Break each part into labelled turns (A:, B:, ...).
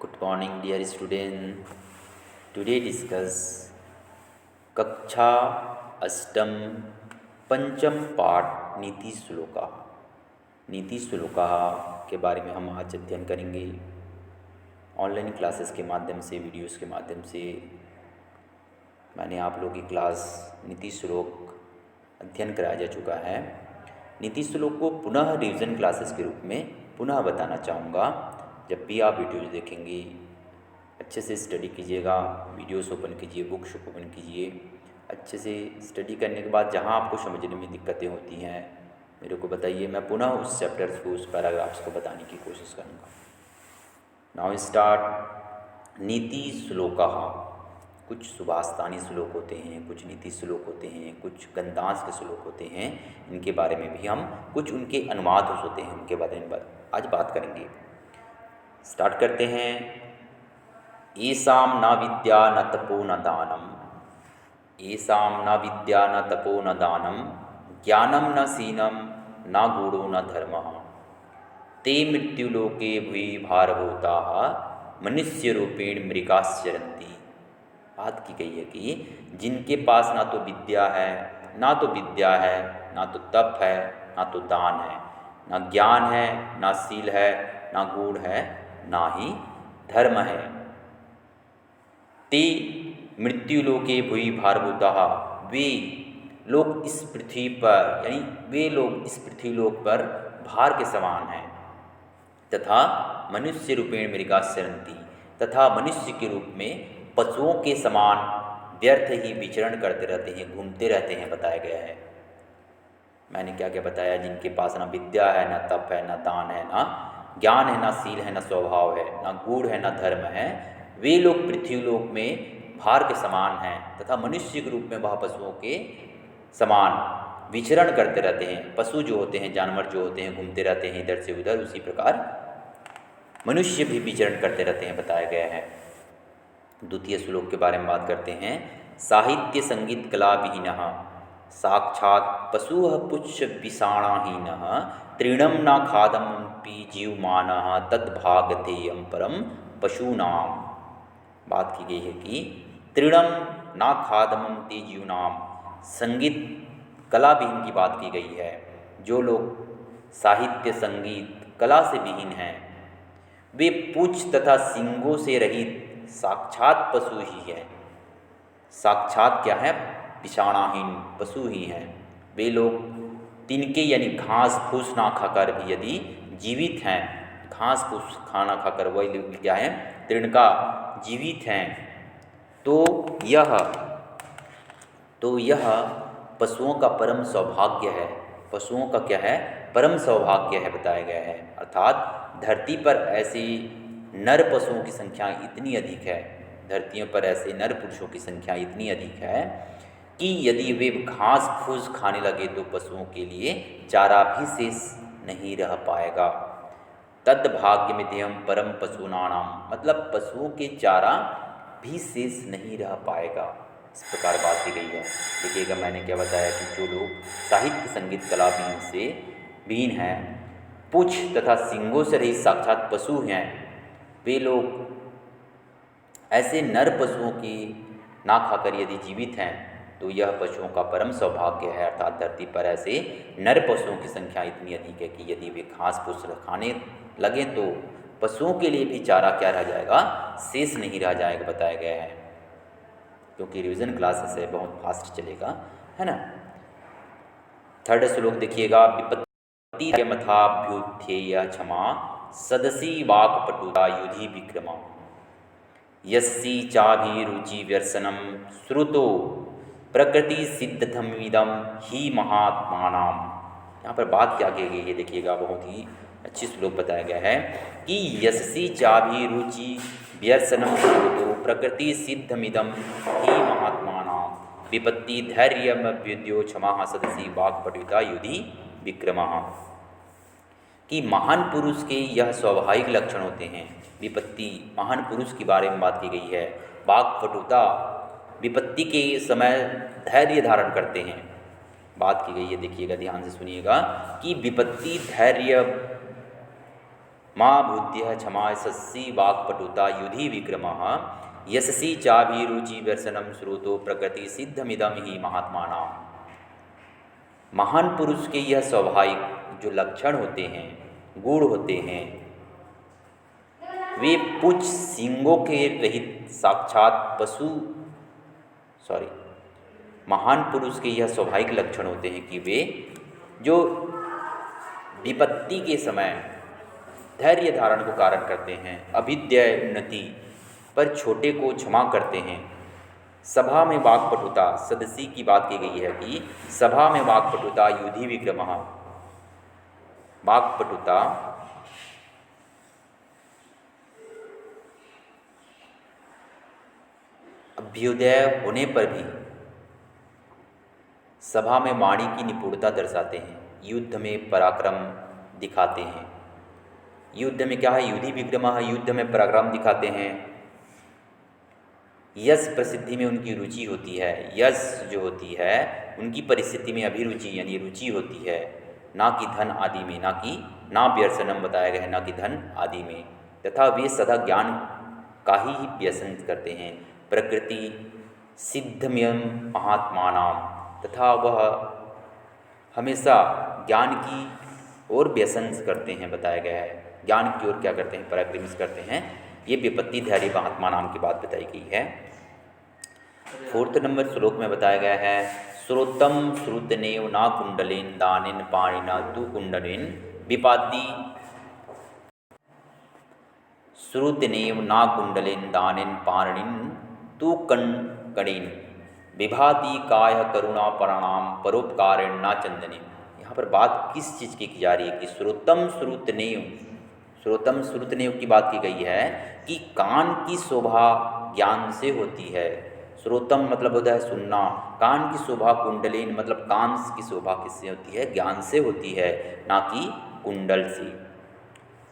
A: Good morning, dear student. Today discuss कक्षा अष्टम पंचम पाठ नीति श्लोका। नीति श्लोका के बारे में हम आज अध्ययन करेंगे। ऑनलाइन क्लासेस के माध्यम से, वीडियोस के माध्यम से मैंने आप लोगों की क्लास नीति श्लोक अध्ययन कराया जा चुका है। नीति श्लोक को पुनः रिवीजन क्लासेस के रूप में पुनः बताना चाहूँगा। जब भी आप वीडियोज देखेंगे अच्छे से स्टडी कीजिएगा, वीडियोस ओपन कीजिए, बुक्स ओपन कीजिए। अच्छे से स्टडी करने के बाद जहाँ आपको समझने में दिक्कतें होती हैं मेरे को बताइए, मैं पुनः उस चैप्टर्स को, उस पैराग्राफ्स को बताने की कोशिश करूँगा। नाउ स्टार्ट नीति श्लोका। कुछ सुभाषितानी श्लोक होते हैं, कुछ नीति श्लोक होते हैं, कुछ गंधांश के श्लोक होते हैं। इनके बारे में भी हम कुछ उनके अनुवाद होते हैं, उनके बारे में आज बात करेंगे। स्टार्ट करते हैं। येषां न विद्या न तपो न दानम, येषां न विद्या न तपो न दानम, ज्ञानम न सीनम न गूढ़ो न धर्मः, ते मृत्युलोके भुवि भारभूताः मनुष्य रूपेण मृगाश्चरन्ति। बात की गई है कि जिनके पास ना तो विद्या है, ना तो तप है, ना तो दान है, ना ज्ञान है, ना शील है, ना गूढ़ है, ना ही धर्म है। ते मृत्युलोके भुवि भारभूताः, वे लोग इस पृथ्वी पर, यानी वे लोग इस पृथ्वीलोक पर भार के समान हैं। तथा मनुष्य रूपेण मृगाश्चरन्ति, तथा मनुष्य के रूप में पशुओं के समान व्यर्थ ही विचरण करते रहते हैं, घूमते रहते हैं, बताया गया है। मैंने क्या क्या बताया? जिनके पास ना विद्या है, ना तप है, ना दान है, ना ज्ञान है, ना शील है, ना स्वभाव है, ना गूढ़ है, ना धर्म है, वे लोग पृथ्वीलोक में भार के समान हैं। तथा मनुष्य के रूप में वह पशुओं के समान विचरण करते रहते हैं। पशु जो होते हैं, जानवर जो होते हैं, घूमते रहते हैं इधर से उधर, उसी प्रकार मनुष्य भी विचरण करते रहते हैं, बताया गया है। द्वितीय श्लोक के बारे में बात करते हैं। साहित्य संगीत कला विहीनः, साक्षात् पशुः पुच्छ विषाणाहीनः, तृणं न खादमपि जीवमानः, तद्भागधेयं परम पशूनाम। बात की गई है कि तृणम ना खादमंति जीवनाम, संगीत कला विहीन की बात की गई है। जो लोग साहित्य संगीत कला से विहीन हैं वे पूंछ तथा सींगों से रहित साक्षात पशु ही हैं। साक्षात क्या है? विषाणाहीन पशु ही हैं। वे लोग तिनके यानी घास फूस ना खाकर भी यदि जीवित हैं, घास फूस खाना खाकर वही लोग क्या है? तृण का जीवित हैं, तो यह पशुओं का परम सौभाग्य है। पशुओं का क्या है? परम सौभाग्य है, बताया गया है। अर्थात धरती पर ऐसी नर पशुओं की संख्या इतनी अधिक है, धरतियों पर ऐसे नर पुरुषों की संख्या इतनी अधिक है कि यदि वे घास फूस खाने लगे तो पशुओं के लिए चारा भी शेष नहीं रह पाएगा। तद भाग्य में देहम परम पशूनाम, मतलब पशुओं के चारा भी शेष नहीं रह पाएगा। इस प्रकार बात की गई है। देखिएगा मैंने क्या बताया कि जो लोग साहित्य संगीत कला विहीन हैं, पूंछ तथा सींगों से रहित साक्षात पशु हैं, वे लोग ऐसे नर पशुओं की ना खाकर यदि जीवित हैं तो यह पशुओं का परम सौभाग्य है। अर्थात धरती पर ऐसे नर पशुओं की संख्या इतनी अधिक है कि यदि वे घास फूस खाने लगे तो पशुओं के लिए भी चारा क्या रह जाएगा? शेष नहीं रह जाएगा, बताया गया है। क्योंकि रिवीजन क्लासेस है, बहुत फास्ट चलेगा, है ना। थर्ड श्लोक देखिएगा। विपत्ति के मथाभ्युत्थेय क्षमा, सदसी वाक्पटुता युधि विक्रमा, यस्सी चाभिरुचि व्यसनम श्रुतो प्रकृति सिद्धमिदम ही महात्मानाम। यहाँ पर बात क्या की गई है देखिएगा, बहुत ही अच्छी श्लोक बताया गया है कि यस्सी चाभिरुचि व्यसनम श्रुतो प्रकृति सिद्धमिदम ही महात्मानाम, विपत्ति धैर्यमभ्युदयो क्षमा सदसी वाक्पटुता युधि विक्रमा। कि महान पुरुष के यह स्वाभाविक लक्षण होते हैं। विपत्ति, महान पुरुष के बारे में बात की गई है। वाक्पटुता, विपत्ति के समय धैर्य धारण करते हैं, बात की गई है। देखिएगा, ध्यान से सुनिएगा कि विपत्ति धैर्य माँ बुद्धिः क्षमा सस्सी वाक्पटुता युधि विक्रमः यशसी चाभिरुचि व्यसनम श्रुतो प्रकृति सिद्धमिदम ही महात्मानाम। महान पुरुष के यह स्वाभाविक जो लक्षण होते हैं, गुण होते हैं, वे पुच्छ सींगों के रहित साक्षात पशु महान पुरुष के यह स्वाभाविक लक्षण होते हैं कि वे जो विपत्ति के समय धैर्य धारण को कारण करते हैं, अभिद्य उन्नति पर छोटे को क्षमा करते हैं, सभा में वाक्पटुता, सदसी की बात की गई है कि सभा में वाक्पटुता युधि विक्रमः, वाक्पटुता अभ्युदय होने पर भी सभा में वाणी की निपुणता दर्शाते हैं, युद्ध में पराक्रम दिखाते हैं। युद्ध में क्या है? युधि विक्रमः, युद्ध में पराक्रम दिखाते हैं। यश प्रसिद्धि में उनकी रुचि होती है, यश जो होती है उनकी परिस्थिति में अभिरुचि यानी रुचि होती है, ना कि धन आदि में, ना व्यसनम बताया गया है, ना कि धन आदि में। तथा वे सदा ज्ञान का ही व्यसन करते हैं। प्रकृति सिद्धमयम महात्मानाम, तथा वह हमेशा ज्ञान की ओर व्यसन करते हैं, बताया गया है। ज्ञान की ओर क्या करते हैं? पराक्रम करते हैं। ये विपत्ति धैर्य महात्मा नाम की बात बताई गई है। 4 नंबर श्लोक में बताया गया है, श्रोतम श्रुतनेव ना कुंडलेन दानेन पाणिना तु कुंडलेन विपाति, श्रुतनेव ना कुंडलेन दानेन पाणिन तु कणेन विभाति काय करुणा प्रणाम परोपकारेण ना चंदनेन। यहाँ पर बात किस चीज़ की जा रही है कि श्रोतम श्रुतनेव की बात की गई है कि कान की शोभा ज्ञान से होती है। श्रोतम मतलब होता है सुनना, कान की शोभा कुंडलेन मतलब कान की शोभा किससे होती है? ज्ञान से होती है, ना कि कुंडल से।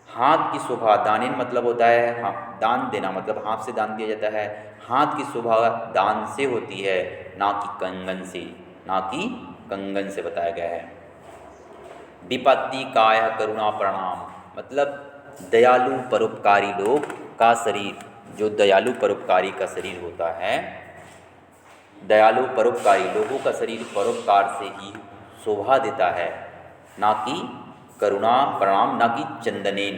A: हाथ की शोभा दानेन मतलब होता है दान देना, मतलब हाथ से दान दिया जाता है। हाथ की शोभा दान से होती है, ना कि कंगन से बताया गया है। विपत्ति काय करुणा प्रणाम मतलब दयालु परोपकारी लोग का शरीर, जो दयालु परोपकारी का शरीर होता है, दयालु परोपकारी लोगों का शरीर परोपकार से ही शोभा देता है, ना कि करुणा प्रणाम, ना कि चंदनेन,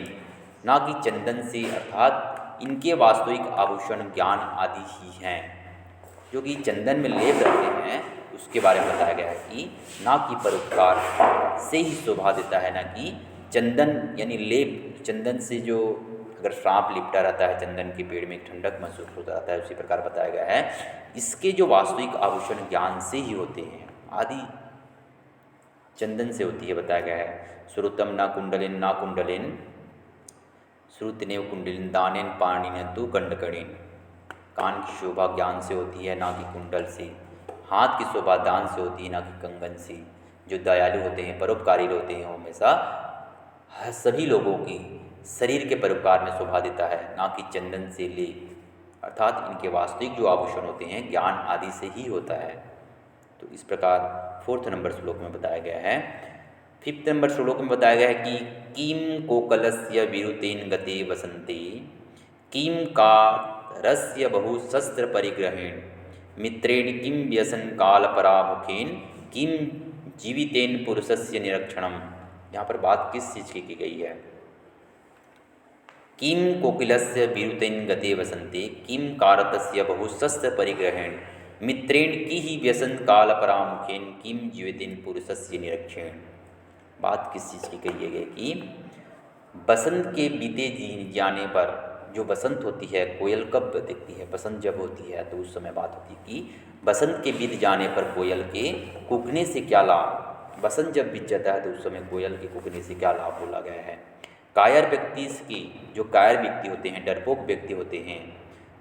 A: ना कि चंदन से। अर्थात इनके वास्तविक आभूषण ज्ञान आदि ही हैं, जो कि चंदन में लेप रहते हैं, उसके बारे में बताया गया है कि ना कि परोपकार से ही शोभा देता है, ना कि चंदन यानी लेप। चंदन से जो अगर सांप लिपटा रहता है, चंदन के पेड़ में ठंडक महसूस होता रहता है, उसी प्रकार बताया गया है इसके जो वास्तविक आभूषण ज्ञान से ही होते हैं, आदि चंदन से होती है, बताया गया है। श्रुतम ना कुंडलेन श्रुतनेव कुंडलिन दानेन पाणिन तु कंडकणेन। कान की शोभा ज्ञान से होती है, ना कि कुंडल से। हाथ की शोभा दान से होती है, ना कि कंगन से। जो दयालु होते हैं, परोपकारी होते हैं, हमेशा सभी लोगों की शरीर के परोपकार में शोभा देता है, ना कि चंदन से ले। अर्थात इनके वास्तविक जो आभूषण होते हैं ज्ञान आदि से ही होता है। तो इस प्रकार 4 नंबर श्लोक में बताया गया है। 5 नंबर श्लोक में बताया गया है कि किम कोकलस्य विरुतेन गते वसंते किम का रस्य बहु शस्त्र परिग्रहेण मित्रेण किम व्यसन काल परामुखेन किम जीवितेन पुरुषस्य निरक्षणम। यहाँ पर बात किस चीज़ की गई है? किम कोकिलस्य विरुतेन गते वसंते किम कारतस्य बहु शस्त्र परिग्रहेण मित्रेण की ही व्यसन काल परामुखेन किम जीवितेन पुरुषस्य निरक्षेण। बात किस चीज़ की कही है कि बसंत के बीते जाने पर, जो बसंत होती है, कोयल कब दिखती है? बसंत जब होती है तो उस समय बात होती है कि बसंत के बीत जाने पर कोयल के कूकने से क्या लाभ। बसंत जब बीत जाता है तो उस समय कोयल के कूकने से क्या लाभ बोला गया है। कायर व्यक्ति की, जो कायर व्यक्ति होते हैं, डरपोक व्यक्ति होते हैं,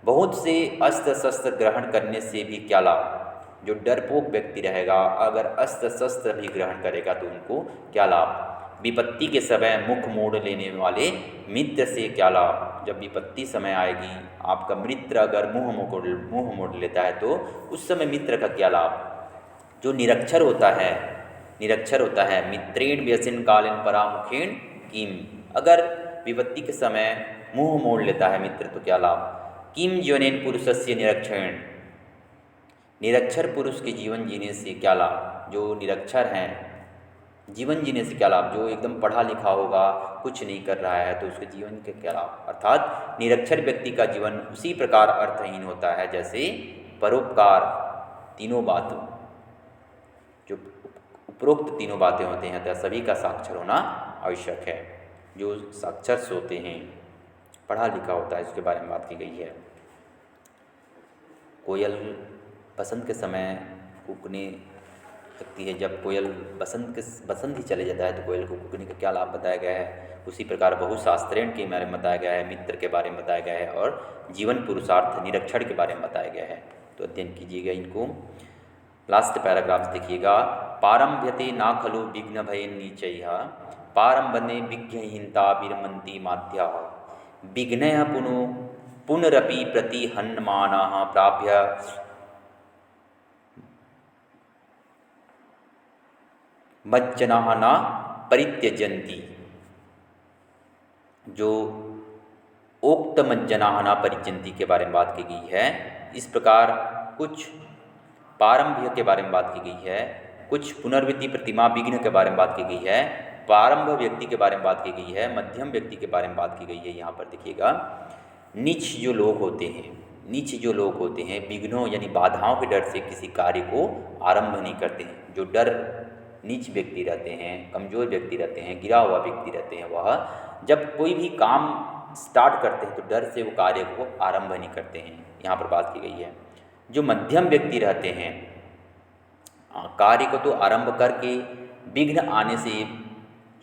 A: बहुत से अस्त्र शस्त्र ग्रहण करने से भी क्या लाभ। जो डरपोक व्यक्ति रहेगा, अगर अस्त्र शस्त्र भी ग्रहण करेगा तो उनको क्या लाभ। विपत्ति के समय मुख मोड़ लेने वाले मित्र से क्या लाभ। जब विपत्ति समय आएगी, आपका मित्र अगर मुँह मोड़ लेता है तो उस समय मित्र का क्या लाभ। जो निरक्षर होता है मित्रेण व्यसन कालेन परामुखेन किम, अगर विपत्ति के समय मुंह मोड़ लेता है मित्र तो क्या लाभ। किम जीवनेन पुरुषस्य निरक्षरेण, निरक्षर पुरुष के जीवन जीने से क्या लाभ। जो निरक्षर हैं जीवन जीने से क्या लाभ, जो एकदम पढ़ा लिखा होगा कुछ नहीं कर रहा है तो उसके जीवन के क्या लाभ। अर्थात निरक्षर व्यक्ति का जीवन उसी प्रकार अर्थहीन होता है जैसे परोपकार, तीनों बातों जो उपरोक्त तीनों बातें होते हैं अतः सभी का साक्षर होना आवश्यक है। जो साक्षर होते हैं पढ़ा लिखा होता है इसके बारे में बात की गई है। कोयल बसंत के समय कूकने लगती है, जब कोयल बसंत ही चले जाता है तो कोयल को कूकने का क्या लाभ बताया गया है। उसी प्रकार बहुशास्त्रेण के बारे में बताया गया है, मित्र के बारे में बताया गया है और जीवन पुरुषार्थ निरक्षर के बारे में बताया गया है। तो अध्ययन कीजिएगा इनको। लास्ट पैराग्राफ देखिएगा। पारंभ्यते ना खलु विघ्न भय नीचैः, पारंभने विघ्नहीनता विरमन्ति माध्या, विघ्नः पुनरपि प्रतिहन्यमानाः प्राप्य मज्जनाः न परित्यजन्ति। जो उक्त मज्जनाः न परित्यजन्ति के बारे में बात की गई है। इस प्रकार कुछ पारंभ्य के बारे में बात की गई है, कुछ पुनर्वृत्ति प्रतिमा विघ्न के बारे में बात की गई है, प्रारंभ व्यक्ति के बारे में बात की गई है, मध्यम व्यक्ति के बारे में बात की गई है। यहाँ पर देखिएगा नीच जो लोग होते हैं विघ्नों यानी बाधाओं के डर से किसी कार्य को आरंभ नहीं करते हैं। जो डर नीच व्यक्ति रहते हैं, कमज़ोर व्यक्ति रहते हैं, गिरा हुआ व्यक्ति रहते हैं, वह जब कोई भी काम स्टार्ट करते हैं तो डर से वो कार्य को आरंभ नहीं करते हैं। यहाँ पर बात की गई है। जो मध्यम व्यक्ति रहते हैं कार्य को तो आरंभ करके विघ्न आने से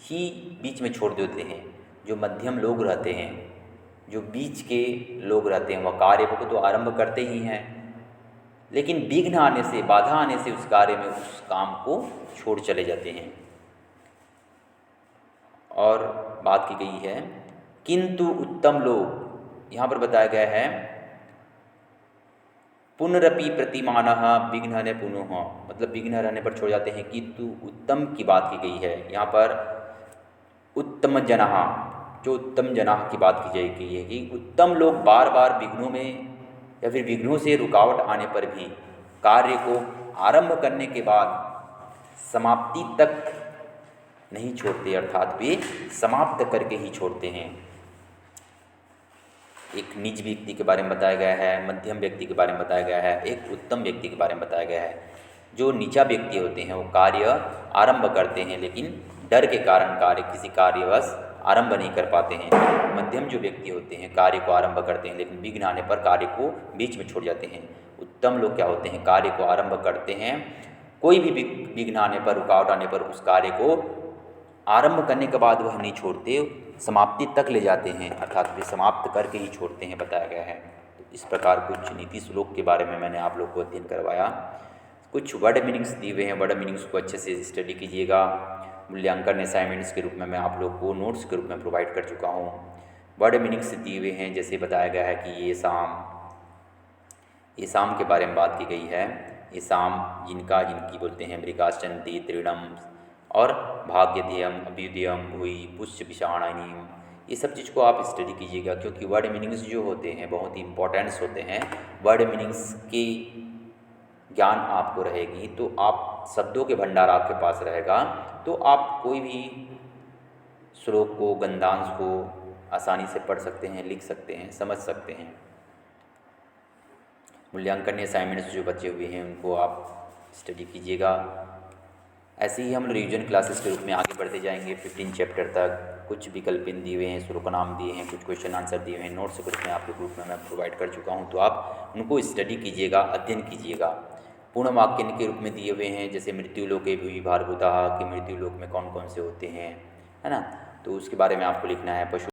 A: ही बीच में छोड़ देते हैं। जो मध्यम लोग रहते हैं, जो बीच के लोग रहते हैं, वह कार्य को तो आरंभ करते ही हैं, लेकिन विघ्न आने से, बाधा आने से उस कार्य में उस काम को छोड़ चले जाते हैं। और बात की गई है किंतु उत्तम लोग, यहाँ पर बताया गया है पुनरपि प्रतिमानः विघ्न पुनः, मतलब विघ्न रहने पर छोड़ जाते हैं, किंतु उत्तम की बात की गई है। यहाँ पर उत्तम जनाः, जो उत्तम जनाः की बात की जाएगी है कि उत्तम लोग बार बार विघ्नों में या फिर विघ्नों से रुकावट आने पर भी कार्य को आरंभ करने के बाद समाप्ति तक नहीं छोड़ते, अर्थात वे समाप्त करके ही छोड़ते हैं। एक निज व्यक्ति के बारे में बताया गया है, मध्यम व्यक्ति के बारे में बताया गया है, एक उत्तम व्यक्ति के बारे में बताया गया है। जो नीचा व्यक्ति होते हैं वो कार्य आरंभ करते हैं लेकिन डर के कारण किसी कार्यवश आरंभ नहीं कर पाते हैं। मध्यम जो व्यक्ति होते हैं कार्य को आरंभ करते हैं लेकिन विघ्न आने पर कार्य को बीच में छोड़ जाते हैं। उत्तम लोग क्या होते हैं, कार्य को आरंभ करते हैं, कोई भी विघ्न आने पर, रुकावट आने पर उस कार्य को आरंभ करने के बाद वह नहीं छोड़ते, समाप्ति तक ले जाते हैं, अर्थात वे समाप्त करके ही छोड़ते हैं, बताया गया है। तो इस प्रकार कुछ नीति श्लोक के बारे में मैंने आप लोग को अध्ययन करवाया। कुछ वर्ड मीनिंग्स दिए हुए हैं, वर्ड मीनिंग्स को अच्छे से स्टडी कीजिएगा। मूल्यांकन असाइनमेंट्स के रूप में मैं आप लोग को नोट्स के रूप में प्रोवाइड कर चुका हूँ। वर्ड मीनिंग्स दिए हुए हैं, जैसे बताया गया है कि ये शाम के बारे में बात की गई है। ये शाम जिनकी बोलते हैं मृगाश्चंती त्रिणम और भाग्यध्यम अभ्युदयम भूई पुष्य विषाणनीम। ये सब चीज़ को आप स्टडी कीजिएगा क्योंकि वर्ड मीनिंग्स जो होते हैं बहुत ही इंपॉर्टेंट्स होते हैं। वर्ड मीनिंग्स की ज्ञान आपको रहेगी तो आप शब्दों के भंडार आपके पास रहेगा तो आप कोई भी श्लोक को, गंधांश को आसानी से पढ़ सकते हैं, लिख सकते हैं, समझ सकते हैं। मूल्यांकन असाइनमेंट्स जो बचे हुए हैं उनको आप स्टडी कीजिएगा। ऐसे ही हम रिवीजन क्लासेस के रूप में आगे बढ़ते जाएंगे 15 चैप्टर तक। कुछ विकल्प दिए हुए हैं, श्लोक नाम दिए हैं, कुछ क्वेश्चन आंसर दिए हुए हैं, नोट्स के रूप में आपके ग्रुप में मैं प्रोवाइड कर चुका हूं, तो आप उनको स्टडी कीजिएगा, अध्ययन कीजिएगा। पूर्ण वाक्य के रूप में दिए हुए हैं, जैसे मृत्युलोके भुवि भारभूताः कि मृत्युलोक में कौन कौन से होते हैं, है ना, तो उसके बारे में आपको लिखना है। पशु